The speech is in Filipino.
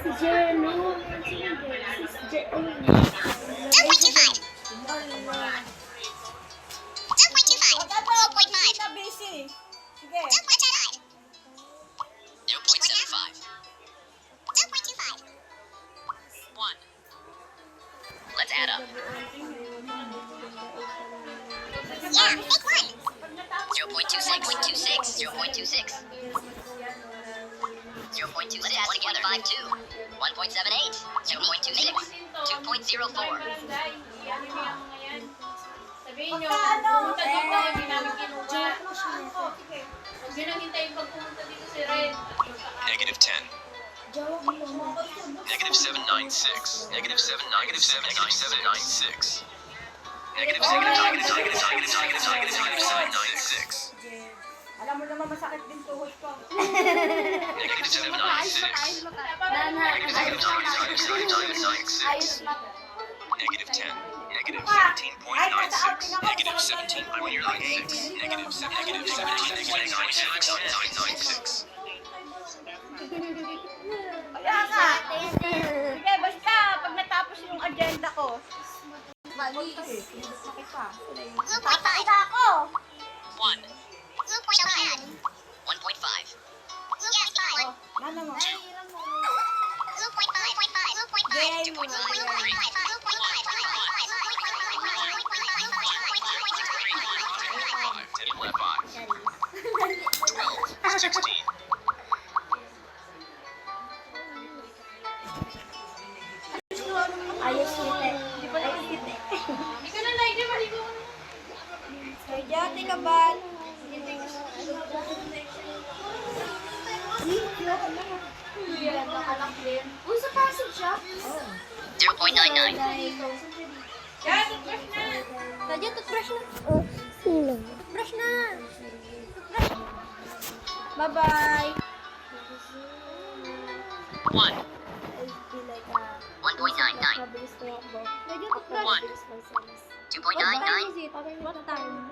Si Jeno. Si Jeno. 2.25. 2.25. 2.5. Na busy. Sige. 2.25. 0.75. 2.25. 1. Let's add up. Yeah, make one. 0.26. 0.26. 0.2. Let's add together. 1.52. 1.78. 0.26. 2.04. Sabihin nyo, Pagka ano, pumunta dito, hindi namin kinuha. Sige. Huwag nyo nang hintayin pag pumunta dito si Red. Negative 10. Jawab mo naman. Negative 796. Negative 7, negative 7, negative 796. Negative 796. Alam mo naman masakit din tuhod ko. Negative 796. Negative 796. Negative 10. Negative 17.96. Negative 17.96. Negative 7. Negative 17.96. Kaya nga. Sige, basta pag natapos yung agenda ko. Sakit pa. 2.5. ako. 1. 2.5. 1.5. Yes, 5. Ano mo? 2.5. 2.5. 16. Ayos nite. Hindi pa nakikita. Hindi ka na like, di ba? Ligo ka na. Kaya, tika ba? Ganda ka lang din. Uy, sa passage siya? 0.99. Yan, toothbrush na. Nadya, toothbrush na. Oh, sino? Toothbrush na. Bye-bye. 1. I feel like, 1.99. mabilis ko ako. Nadya, toothbrush. One. 2.99. What time is it? What time?